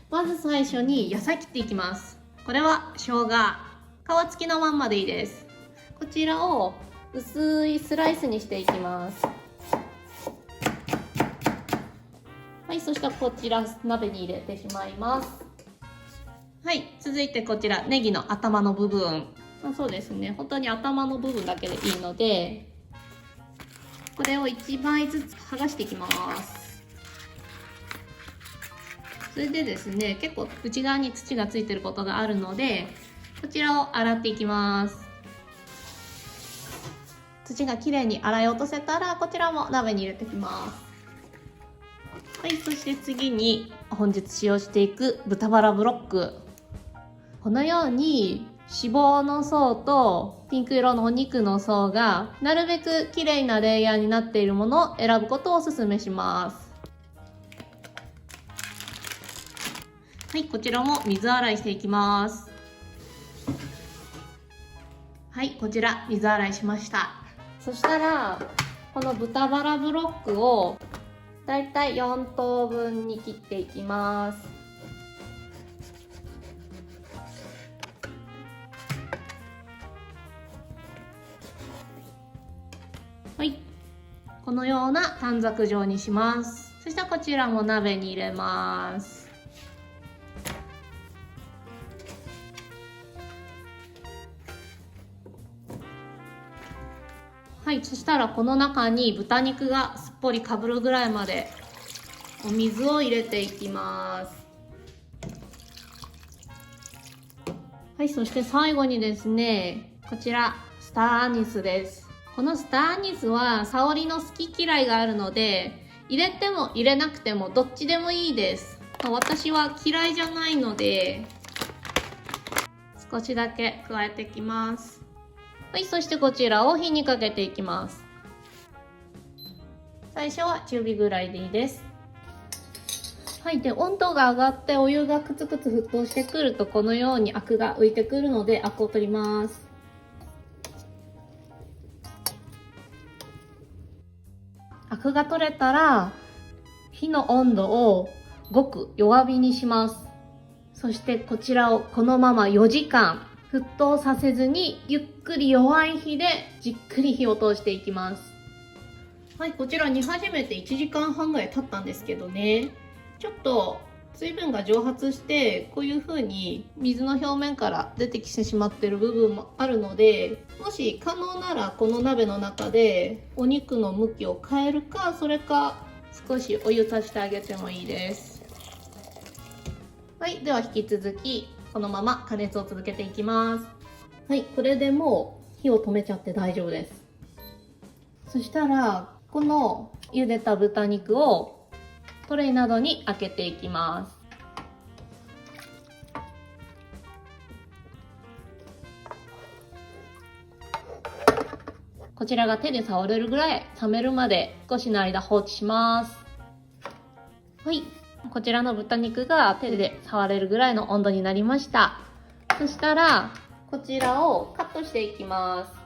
まず最初に野菜切っていきます。これは生姜、皮付きのまんまでいいです。こちらを薄いスライスにしていきます。はい、そしたらこちら鍋に入れてしまいます。はい、続いてこちらネギの頭の部分、そうですね、本当に頭の部分だけでいいので、これを1枚ずつ剥がしていきます。それでですね、結構内側に土がついてることがあるので、こちらを洗っていきます。土がきれいに洗い落とせたら、こちらも鍋に入れていきます。はい、そして次に本日使用していく豚バラブロック。このように脂肪の層とピンク色のお肉の層がなるべく綺麗なレイヤーになっているものを選ぶことをお勧めします。はい、こちらも水洗いしていきます。はい、こちら水洗いしました。そしたらこの豚バラブロックをだいたい4等分に切っていきます。はい、このような短冊状にします。そしたらこちらも鍋に入れます。はい、そしたらこの中に豚肉がすっぽりかぶるぐらいまでお水を入れていきます。はい、そして最後にですね、こちらスターアニスです。このスターアニスは香りの好き嫌いがあるので、入れても入れなくてもどっちでもいいです。私は嫌いじゃないので少しだけ加えていきます。はい、そしてこちらを火にかけていきます。最初は中火ぐらいでいいです。はい、で温度が上がってお湯がクツクツ沸騰してくるとこのようにアクが浮いてくるのでアクを取ります。アクが取れたら火の温度をごく弱火にします。そしてこちらをこのまま4時間沸騰させずにゆっくり弱い火でじっくり火を通していきます。はい、こちら煮始めて1時間半ぐらい経ったんですけどね、ちょっと水分が蒸発してこういう風に水の表面から出てきてしまっている部分もあるので、もし可能ならこの鍋の中でお肉の向きを変えるか、それか少しお湯足してあげてもいいです。はい、では引き続きこのまま加熱を続けていきます。はい、これでもう火を止めちゃって大丈夫です。そしたらこの茹でた豚肉をトレイなどに開けていきます。こちらが手で触れるぐらい冷めるまで少しの間放置します。はい、こちらの豚肉が手で触れるぐらいの温度になりました。そしたらこちらをカットしていきます。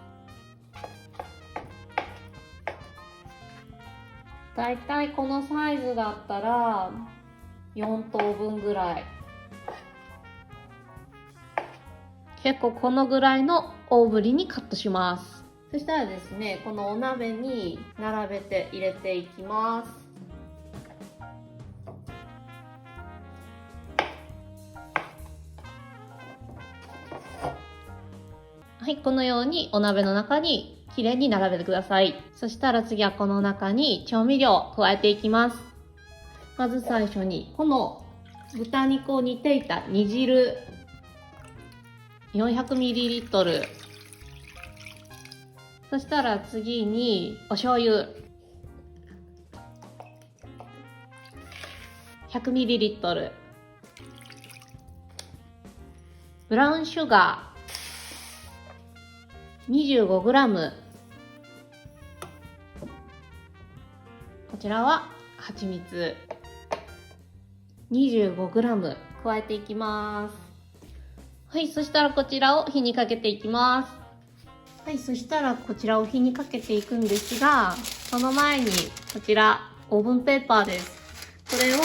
だいたいこのサイズだったら4等分ぐらい、結構このぐらいの大ぶりにカットします。そしたらですね、このお鍋に並べて入れていきます。はい、このようにお鍋の中にきれいに並べてください。そしたら次はこの中に調味料を加えていきます。まず最初にこの豚肉を煮ていた煮汁 400ml、 そしたら次にお醤油 100ml、 ブラウンシュガー25g、 こちらは蜂蜜 25g 加えていきます。はい、そしたらこちらを火にかけていきます。はい、そしたらこちらを火にかけていくんですが、その前にこちらオーブンペーパーです。これを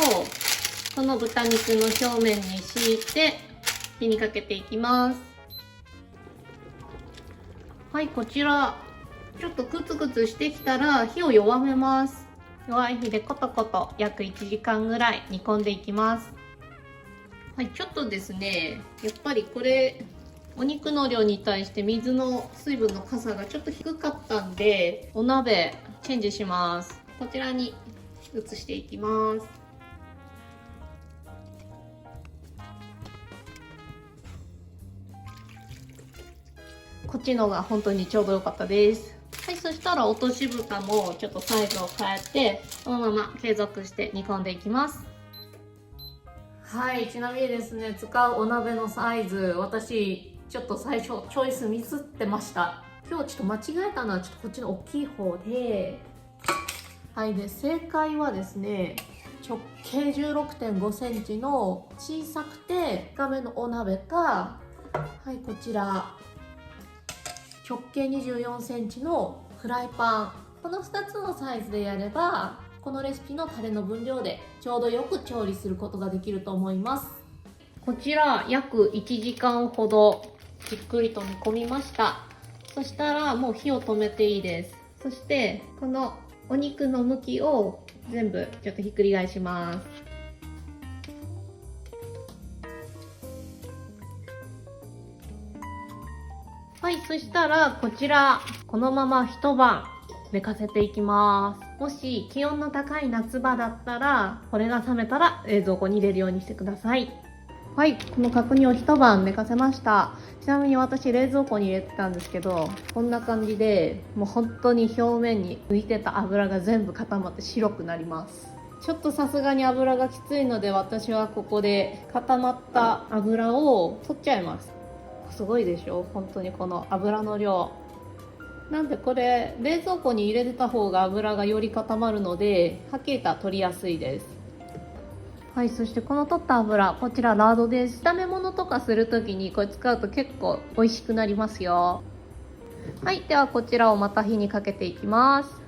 この豚肉の表面に敷いて火にかけていきます。はい、こちらちょっとクツクツしてきたら火を弱めます。弱い火でコトコト約1時間ぐらい煮込んでいきます。はい、ちょっとですね、やっぱりこれお肉の量に対して水の水分のかさがちょっと低かったんで、お鍋チェンジします。こちらに移していきます。こっちのが本当にちょうど良かったです。はい、そしたら落とし蓋もちょっとサイズを変えて、このまま継続して煮込んでいきます。はい、ちなみにですね、使うお鍋のサイズ、私ちょっと最初チョイスミスってました。今日ちょっと間違えたのはちょっとこっちの大きい方で、はい、で正解はですね、直径16.5センチの小さくて深めのお鍋か、はい、こちら直径24センチのフライパン、この2つのサイズでやればこのレシピのタレの分量でちょうどよく調理することができると思います。こちら約1時間ほどじっくりと煮込みました。そしたらもう火を止めていいです。そしてこのお肉の向きを全部ちょっとひっくり返します。はい、そしたらこちらこのまま一晩寝かせていきます。もし気温の高い夏場だったらこれが冷めたら冷蔵庫に入れるようにしてください。はい、この角煮を一晩寝かせました。ちなみに私冷蔵庫に入れてたんですけど、こんな感じでもう本当に表面に浮いてた油が全部固まって白くなります。ちょっとさすがに油がきついので、私はここで固まった油を取っちゃいます。すごいでしょ、本当にこの油の量。なんでこれ冷蔵庫に入れてた方が油がより固まるので、はっきり言ったら取りやすいです。はい、そしてこの取った油、こちらラードです。炒め物とかするときにこれ使うと結構美味しくなりますよ。はい、ではこちらをまた火にかけていきます。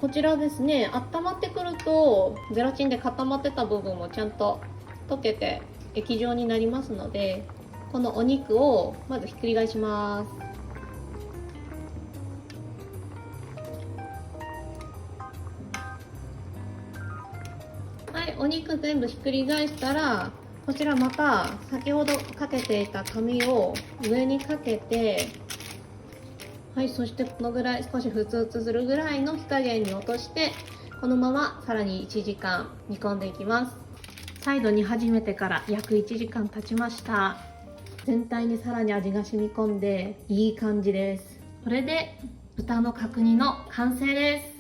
こちらですね、温まってくるとゼラチンで固まってた部分もちゃんと溶けて液状になりますので、このお肉をまずひっくり返します。はい、お肉全部ひっくり返したら、こちらまた先ほどかけていた紙を上にかけて、はい、そしてこのぐらい少しふつふつするぐらいの火加減に落として、このままさらに1時間煮込んでいきます。再度煮始めてから約1時間経ちました。全体にさらに味が染み込んでいい感じです。これで豚の角煮の完成です。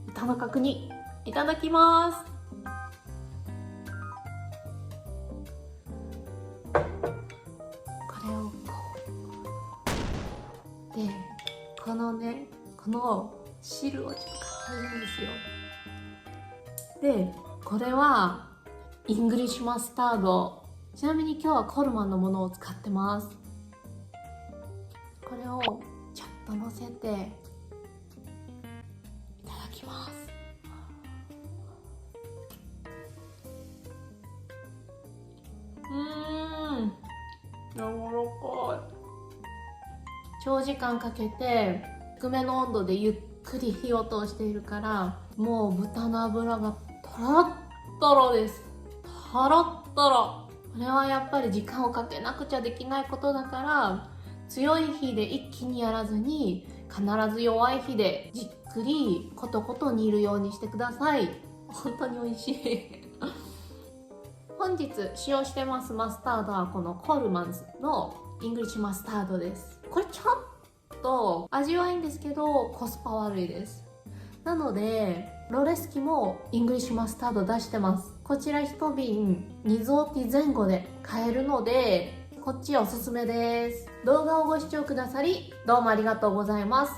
豚の角煮いただきます。これをで、このね、この汁をちょっとかけるんですよ。で、これはイングリッシュマスタード。ちなみに今日はコールマンのものを使ってます。これをちょっとのせていただきます。柔らかい。長時間かけて低めの温度でゆっくり火を通しているから、もう豚の脂がトロットロです。トロットロ。これはやっぱり時間をかけなくちゃできないことだから、強い火で一気にやらずに必ず弱い火でじっくりコトコト煮るようにしてください。本当に美味しい本日使用してますマスタードはこのコールマンズのイングリッシュマスタードです。これちょっと味はいいんですけどコスパ悪いです。なのでロレスキもイングリッシュマスタード出してます。こちら1瓶2ゾーティ前後で買えるので、こっちおすすめです。動画をご視聴くださりどうもありがとうございます。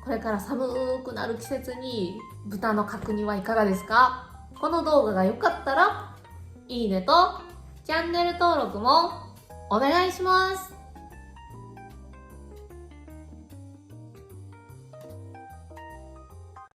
これから寒くなる季節に豚の角煮はいかがですか？この動画が良かったらいいねとチャンネル登録もお願いします。